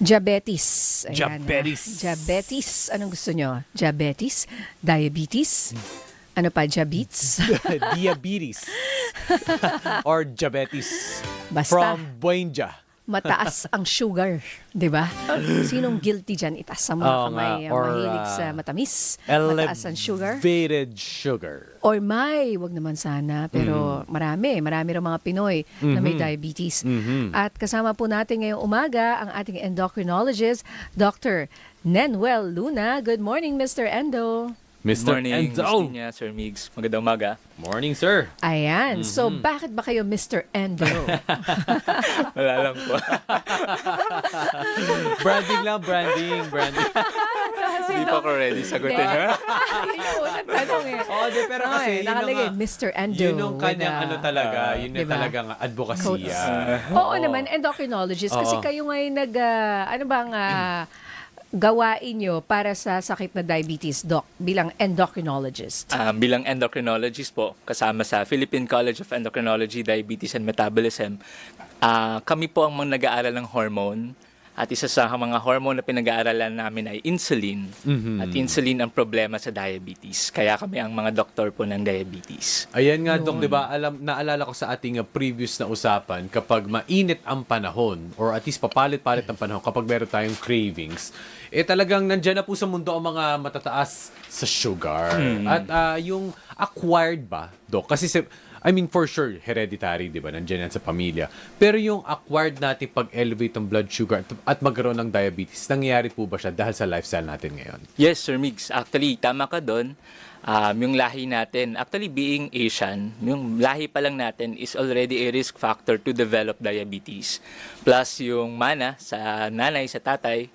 Diabetes. Ayan, Diabetes. Diabetes. Anong gusto nyo? Diabetes? Diabetes? Ano pa? Diabetes? Diabetes. Or diabetes. Basta. From Buendia. Mataas ang sugar, di ba? Sinong guilty dyan? Itaas ang mga Oo kamay, nga, or, mahilig sa matamis, mataas ang sugar. Elevated sugar. Or may, wag naman sana, pero marami rin mga Pinoy na may diabetes. At kasama po natin ngayong umaga ang ating endocrinologist, Dr. Nenuel Luna. Good morning, Mr. Endo. Mr. Good morning, Miss Endo. Tina, Sir Migs. Magandang umaga. Morning, sir. Ayan. So, bakit ba kayo Mr. Endo? Wala lang po. Branding lang, branding. Hindi pa ako ready. Sagutin ha? Yun yung unang tanong eh. Oh, pero kasi yun nakalagay, ang, Mr. Endo. yun yung kanyang with, ano talaga, yun yung diba? talagang advokasya. Oo naman, endocrinologist. Kasi Oo. kayo ngayon ano bang gawain nyo para sa sakit na diabetes, Doc, bilang endocrinologist? Bilang endocrinologist po, kasama sa Philippine College of Endocrinology, Diabetes and Metabolism, kami po ang mga nag-aaral ng hormone. At isa sa mga hormone na pinag-aaralan namin ay insulin. At insulin ang problema sa diabetes. Kaya kami ang mga doktor po ng diabetes. Ayan nga, Dok, di ba, naalala ko sa ating previous na usapan, kapag mainit ang panahon, or at least papalit-palit ang panahon, kapag meron tayong cravings, talagang nandyan na po sa mundo ang mga matataas sa sugar. At yung acquired ba, Dok? Kasi for sure, hereditary, di ba? Nandiyan yan sa pamilya. Pero yung acquired natin pag-elevate ang blood sugar at magkaroon ng diabetes, nangyayari po ba siya dahil sa lifestyle natin ngayon? Yes, Sir Migs. Actually, tama ka doon. Yung lahi natin, actually being Asian, yung lahi pa lang natin is already a risk factor to develop diabetes. Plus yung mana sa nanay, sa tatay.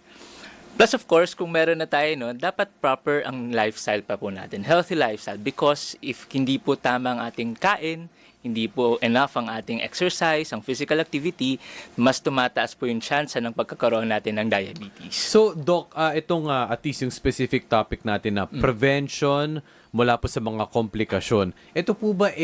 Plus of course, kung meron na tayo, dapat proper ang lifestyle pa po natin. Healthy lifestyle. Because if hindi po tama ang ating kain, hindi po enough ang ating exercise, ang physical activity, mas tumataas po yung chance ng pagkakaroon natin ng diabetes. So, Doc, itong at least yung specific topic natin na prevention mula po sa mga komplikasyon. Ito po ba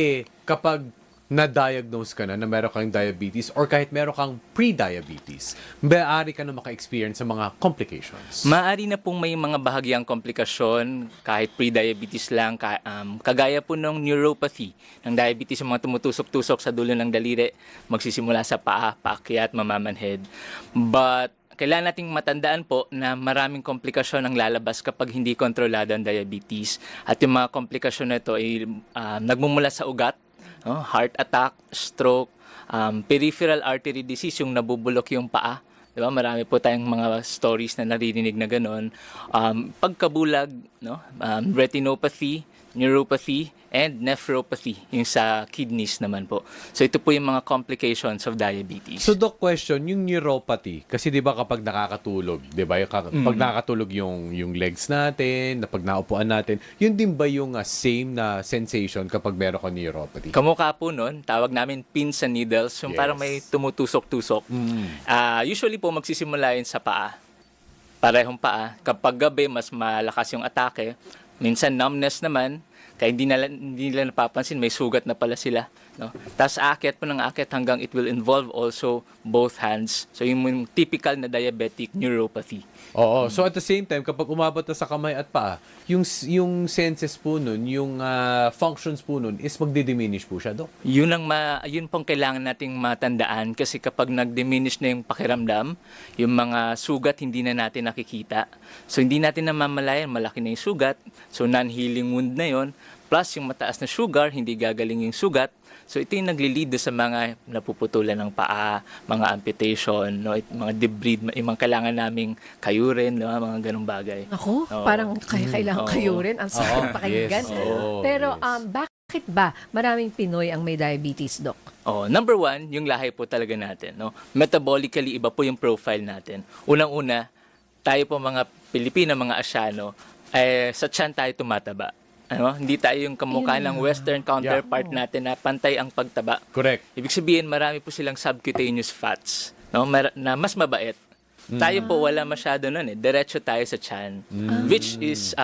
kapag na-diagnose ka na meron kang diabetes or kahit meron kang pre-diabetes, maaari ka na maka-experience sa mga complications? Maaari na pong may mga bahagyang komplikasyon kahit pre-diabetes lang, kagaya po ng neuropathy, ng diabetes, yung mga tumutusok-tusok sa dulo ng daliri, magsisimula sa paa, paakyat, mamamanhid. But kailangan nating matandaan po na maraming komplikasyon ang lalabas kapag hindi kontrolado ang diabetes. At yung mga komplikasyon na ito ay nagmumula sa ugat, heart attack, stroke, peripheral artery disease, yung nabubulok yung paa. Diba? Marami po tayong mga stories na naririnig na gano'n. Pagkabulag, retinopathy, neuropathy, and nephropathy, yung sa kidneys naman po. So ito po yung mga complications of diabetes. So, Doc, question, yung neuropathy, kasi di ba kapag nakakatulog, di ba, pag nakakatulog yung legs natin, pag naupuan natin, yun din ba yung same na sensation kapag meron ka neuropathy? Kamukha po nun, tawag namin pins and needles, yung parang may tumutusok-tusok. Usually po magsisimula yun sa paa. Parehong paa. Kapag gabi, mas malakas yung atake. Minsan numbness naman, kaya hindi nila napapansin, may sugat na pala sila. Tapos aakyat po ng aakyat hanggang it will involve also both hands. So yung typical na diabetic neuropathy. Oo. So at the same time, kapag umabot na sa kamay at paa, yung senses po nun, yung functions po nun, is magdi-diminish po siya, Dok? Yun pong kailangan nating matandaan kasi kapag nag-diminish na yung pakiramdam, yung mga sugat hindi na natin nakikita. So hindi natin namamalayan, malaki na yung sugat. So non-healing wound na yon. Plus yung mataas na sugar, hindi gagaling yung sugat. So ito yung nagli-lead sa mga napuputulan ng paa, mga amputation, mga debris, yung mga kailangan naming kayurin, mga ganong bagay. Ako, parang kailangan kayo rin. Ang sakit pakinggan. Pero bakit ba maraming Pinoy ang may diabetes, Doc? Number one, yung lahi po talaga natin. Metabolically, iba po yung profile natin. Unang-una, tayo po mga Pilipino, mga Asyano, sa tiyan tayo tumataba. Hindi tayo yung kamukha ng Western counterpart natin na pantay ang pagtaba. Correct. Ibig sabihin, marami po silang subcutaneous fats na mas mabait. Tayo po wala masyado nun eh. Diretso tayo sa tiyan. Which is,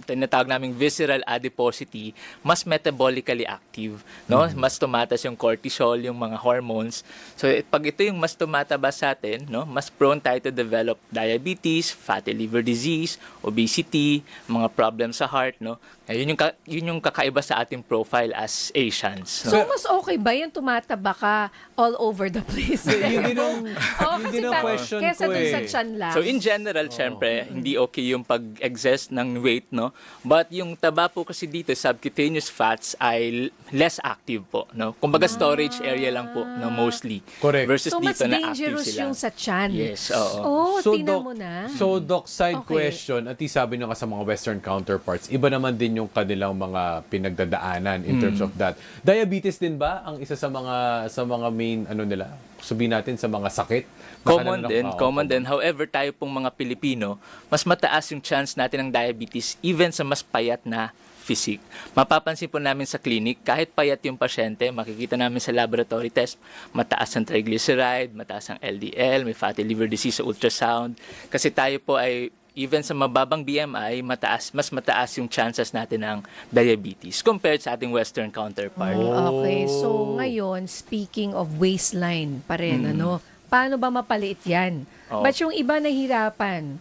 tinatawag naming visceral adiposity, mas metabolically active. No? Mas tumataas yung cortisol, yung mga hormones. So pag ito yung mas tumataba sa atin, no? Mas prone tayo to develop diabetes, fatty liver disease, obesity, mga problems sa heart. No? Yun yung kakaiba sa ating profile as Asians. No? So, mas okay ba yung tumataba ka all over the place? Yun din ang, Oo, yun kasi din ang question kesa ko dun sa eh. tiyan lang. So in general, syempre, hindi okay yung pag-excess ng weight, no? But yung taba po kasi dito, subcutaneous fats ay less active po, no? Kumbaga storage area lang po, no, mostly. Correct. Versus so, mas dito na active dangerous sila. yung sa tiyan. Yes, oo. Oh, So, tingnan Doc, mo na. So, Doc, side Okay. question, at sabi nyo nga sa mga Western counterparts, iba naman din yung kanilang mga pinagdadaanan in terms of that. Diabetes din ba ang isa sa mga main, ano nila, sabihin natin sa mga sakit? Common din. However, tayo pong mga Pilipino, mas mataas yung chance natin ng diabetes even sa mas payat na physique. Mapapansin po namin sa clinic, kahit payat yung pasyente, makikita namin sa laboratory test, mataas ang triglyceride, mataas ang LDL, may fatty liver disease sa ultrasound. Kasi tayo po ay even sa mababang BMI, mas mataas yung chances natin ng diabetes compared sa ating Western counterpart. Okay, so ngayon, speaking of waistline pa rin, ano, paano ba mapaliit yan? Ba't yung iba nahirapan?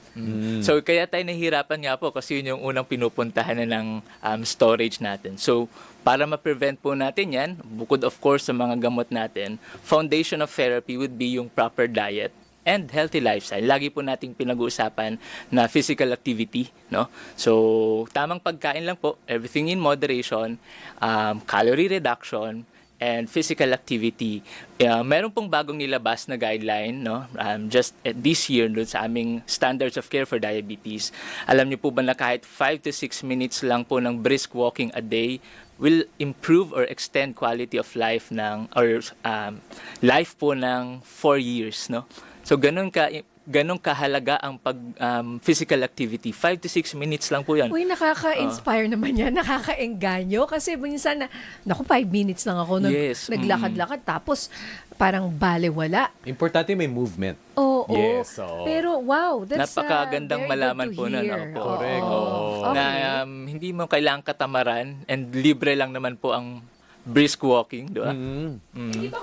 So, kaya tayo nahihirapan nga po kasi yun yung unang pinupuntahan na ng storage natin. So, para ma-prevent po natin yan, bukod of course sa mga gamot natin, foundation of therapy would be yung proper diet and healthy lifestyle. Lagi po nating pinag-uusapan na physical activity, no? So, tamang pagkain lang po, everything in moderation, calorie reduction, and physical activity. Meron pong bagong nilabas na guideline, no? Just this year doon sa aming standards of care for diabetes. Alam niyo po ba na kahit 5 to 6 minutes lang po ng brisk walking a day will improve or extend quality of life life po ng 4 years, no? So ganun kahalaga ang physical activity. 5 to 6 minutes lang po yan. Uy, nakaka-inspire naman yan, nakaka-engganyo. Kasi minsan, 5 minutes lang ako naglakad-lakad. Tapos, parang balewala. Importante may movement. Oo. Yes, oo. Pero wow, that's napakagandang very malaman good to po nun. hear. Opo. Correct. Oo. Oo. Na Okay. hindi mo kailangang katamaran and libre lang naman po ang brisk walking, di ba? Di ba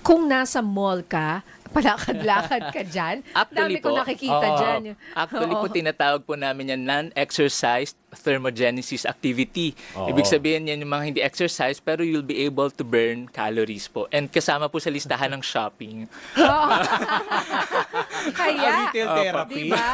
kung nasa mall ka, palakad-lakad ka dyan, Actually dami ko po, nakikita dyan. Actually po, tinatawag po namin yan non-exercise thermogenesis activity. Oo. Ibig sabihin yan yung mga hindi exercise pero you'll be able to burn calories po. And kasama po sa listahan ng shopping. Kaya, Retail therapy. di ba?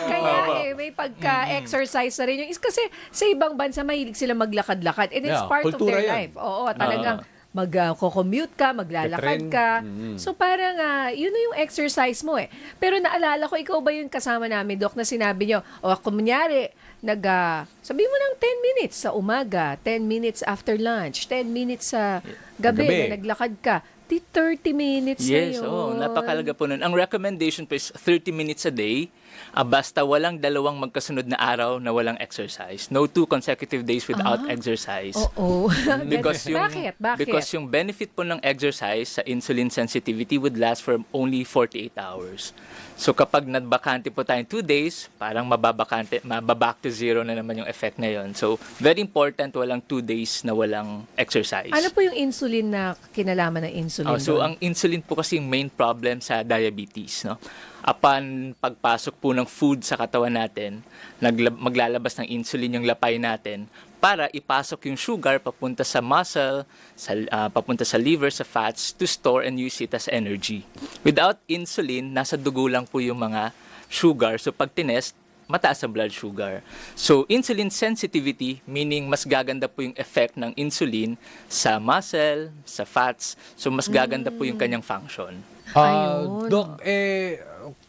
Kaya may pagka-exercise na rin yung kasi sa ibang bansa mahilig sila maglakad-lakad and it's Yeah, part of kultura their yan. life. Oo, talagang mag-commute ka, maglalakad Ka-trend. ka. So parang yun na yung exercise mo eh. Pero naalala ko, ikaw ba yung kasama namin, Doc, na sinabi nyo, kunyari, sabi mo ng 10 minutes sa umaga, 10 minutes after lunch, 10 minutes sa gabi. Na naglakad ka. Di 30 minutes na Yes, yun. napakalaga po nun. Ang recommendation po is 30 minutes a day. Basta walang dalawang magkasunod na araw na walang exercise. No 2 consecutive days without exercise. Oo. Because yung, Bakit? Because yung benefit po ng exercise sa insulin sensitivity would last for only 48 hours. So kapag nagbakante po tayo 2 days, parang mababack to zero na naman yung effect na yun. So very important, walang 2 days na walang exercise. Ano po yung insulin na kinalaman ng insulin? So doon? ang insulin po kasi yung main problem sa diabetes, no? Upon pagpasok po ng food sa katawan natin, maglalabas ng insulin yung lapay natin para ipasok yung sugar papunta sa muscle, papunta sa liver, sa fats to store and use it as energy. Without insulin, nasa dugo lang po yung mga sugar. So pag tinest, mataas ang blood sugar. So, insulin sensitivity, meaning mas gaganda po yung effect ng insulin sa muscle, sa fats. So, mas gaganda po yung kanyang function. Ayun. Doc,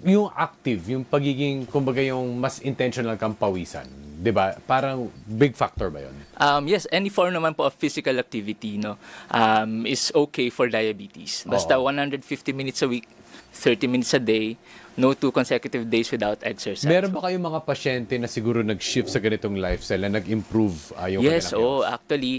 yung active, yung pagiging, kumbaga yung mas intentional kang pawisan, di ba? Parang big factor ba yun? Yes, any form naman po of physical activity, no, is okay for diabetes. Basta 150 minutes a week, 30 minutes a day, no 2 consecutive days without exercise. Meron ba kayong mga pasyente na siguro nag-shift sa ganitong lifestyle na nag-improve yung Yes, kanilang health? actually,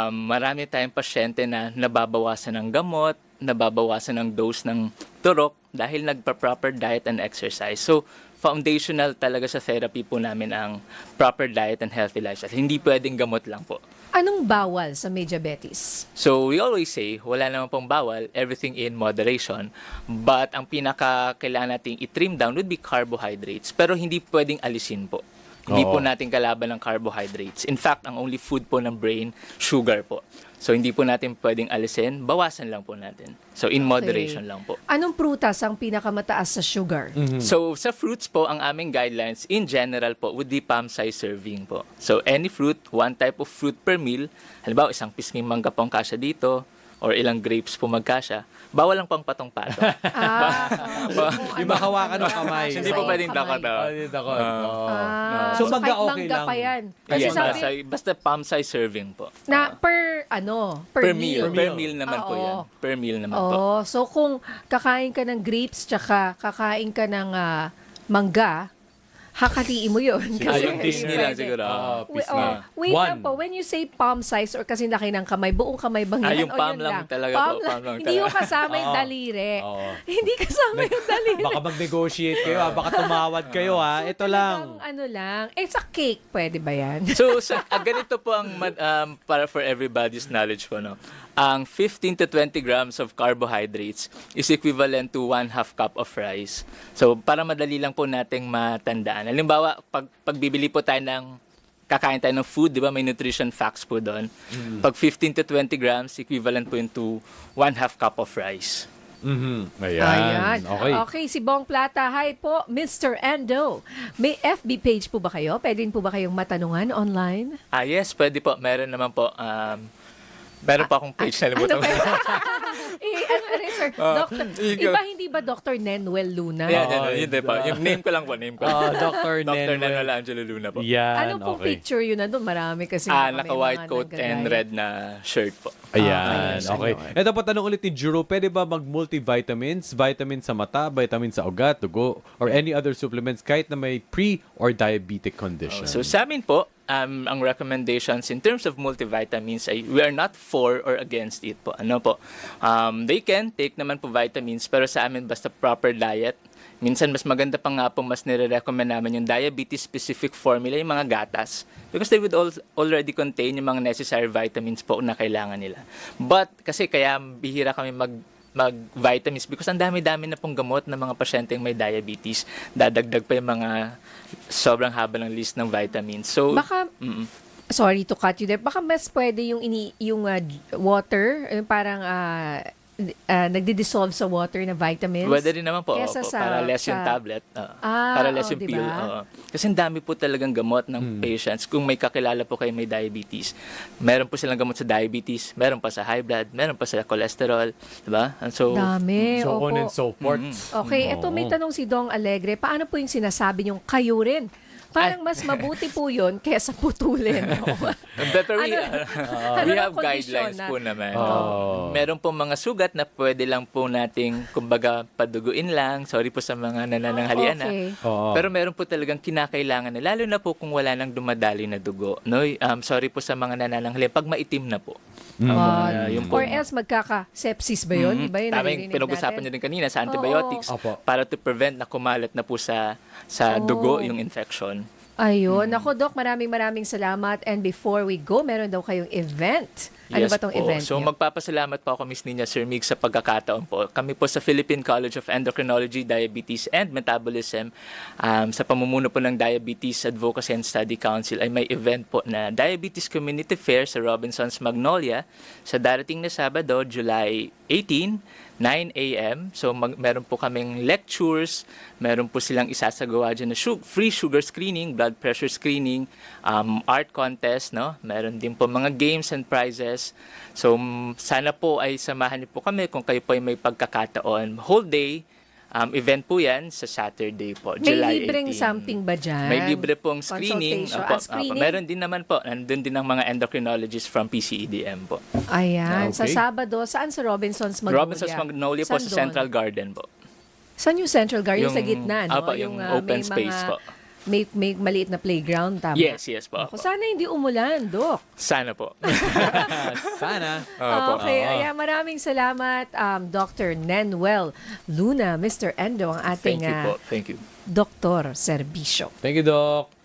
marami tayong pasyente na nababawasan ng gamot, nababawasan ng dose ng turok, dahil nagpa-proper diet and exercise. So, foundational talaga sa therapy po namin ang proper diet and healthy lifestyle. Hindi pwedeng gamot lang po. Anong bawal sa may diabetes? So, we always say, wala naman pong bawal, everything in moderation. But ang pinaka kailangan nating i-trim down would be carbohydrates. Pero hindi pwedeng alisin po. Hindi po natin kalaban ng carbohydrates. In fact, ang only food po ng brain, sugar po. So, hindi po natin pwedeng alisin, bawasan lang po natin. So, in moderation lang po. Anong prutas ang pinakamataas sa sugar? So, sa fruits po, ang aming guidelines in general po would be palm-size serving po. So, any fruit, one type of fruit per meal. Halimbawa, isang pisnging mangga po ang kasya dito or ilang grapes po magkasya. Bawal lang pang patong-patong. Di ba hawakan ng kamay? Hindi po pwedeng dakot. Hindi dakot. So, So, mangga kahit okay mangga lang. pa yan. Kasi Yes, sabi, basta palm-size serving po. na per meal. Per meal naman po yan. Per meal naman po. Oh, so kung kakain ka ng grapes tsaka kakain ka ng mangga, hakatiin mo yun. Yung Disney lang pwede. siguro. Wait One. lang po, when you say palm size or kasi laki ng kamay, buong kamay bang yan? Yung O palm yun lang talaga palm po, lang. palm lang Hindi yung talaga. kasama yung daliri. Oo. Hindi kasama yung daliri. Baka mag-negotiate kayo, baka tumawad kayo, Ito lang. Talagang ano lang. Sa cake, pwede ba yan? So, ganito po ang para for everybody's knowledge po, no? Ang 15 to 20 grams of carbohydrates is equivalent to 1/2 cup of rice. So, para madali lang po nating matandaan. Halimbawa, pag bibili po tayo kakain tayo ng food, di ba? May nutrition facts po doon. Pag 15 to 20 grams, equivalent po yun to 1/2 cup of rice. Ayan. Okay. Okay, si Bong Plata. Hi po, Mr. Endo. May FB page po ba kayo? Pwede po ba kayong matanungan online? Yes, pwede po. Meron naman po. Meron pa akong page na limutan. Ano sir? Doctor, iba hindi ba Dr. Nenuel Luna? Yun din po. Yung name ko lang po. Dr. Dr. Nenuel. Nenuel Angelo Luna po. Yan, Ano pong okay. picture yun na doon? Marami kasi. Naka-white coat and red na shirt po. Ayan, yes, okay. ano. Ito pa tanong ulit ni Juro, pwede ba mag-multivitamins, vitamins sa mata, vitamins sa ugat, dugo, or any other supplements kahit na may pre or diabetic condition? So sa amin po, ang recommendations in terms of multivitamins ay we are not for or against it po. Ano po? They can take naman po vitamins pero sa amin basta proper diet. Minsan mas maganda pa nga po mas nire-recommend namin yung diabetes-specific formula, yung mga gatas. Because they would already contain yung mga necessary vitamins po na kailangan nila. But kasi kaya bihira kami mag-vitamins because ang dami-dami na pong gamot ng mga pasyenteng may diabetes. Dadagdag pa yung mga sobrang haba ng list ng vitamins. So, Baka, sorry to cut you there, baka mas pwede yung water, parang nagdi-dissolve sa water na vitamins. pwede rin naman po. Kesa Opo, para less yung tablet. Para less yung diba? pill. Kasi ang dami po talagang gamot ng patients. Kung may kakilala po kayo may diabetes, meron po silang gamot sa diabetes, meron pa sa high blood, meron pa sa cholesterol. Diba? And so, Dami. so on opo. and so forth. Okay, eto may tanong si Dong Alegre. Paano po yung sinasabi niyong kayo rin? Parang mas mabuti po yun kesa putulin. But we Ano have ang kondisyon guidelines na- po naman. Oh. Meron po mga sugat na pwede lang po nating, kumbaga, paduguin lang. Sorry po sa mga nanananghalian na. Okay. Oo. Pero meron po talagang kinakailangan na, lalo na po kung wala nang dumadali na dugo. No? Sorry po sa mga nanananghalian. Pag maitim na po. Yun po. Or else magkaka-sepsis ba yun? Diba yun? Tama naririnig yung pinag-usapan natin? niyo din kanina sa antibiotics Opo. para to prevent na kumalat na po sa dugo yung infection. Ayun. Ako, Doc, maraming salamat. And before we go, meron daw kayong event. Ano ba tong po. event So niyo? magpapasalamat po ako, Miss Nina, Sir Mig, sa pagkakataon po. Kami po sa Philippine College of Endocrinology, Diabetes and Metabolism, sa pamumuno po ng Diabetes Advocacy and Study Council ay may event po na Diabetes Community Fair sa Robinsons Magnolia sa darating na Sabado, July 18, 9 a.m. So meron po kaming lectures, meron po silang isasagawa dyan na free sugar screening, blood pressure screening, art contest, no? Meron din po mga games and prizes. So sana po ay samahan niyo po kami kung kayo po ay may pagkakataon. Whole day event po yan sa Saturday po, May July 18. libreng something ba dyan? May libre pong screening. Consultation. Opo, Screening? meron din naman po. Nandun din ang mga endocrinologists from PCEDM po. Ayan. Sa Okay. Sabado, saan sa Robinsons Magnolia? Robinsons Magnolia po Saan sa doon? Central Garden po. Saan yung Central Garden? Yung sa gitna, no? Opo, yung open may space mga po. may maliit na playground, tama? Yes po. Ako, sana hindi umulan, Dok. Sana po. Sana. Opo. Okay, ayan, maraming salamat, Dr. Nenwell Luna, Mr. Endo, ang ating Thank you po. Thank you. Doktor Serbisyo. Thank you, Doc.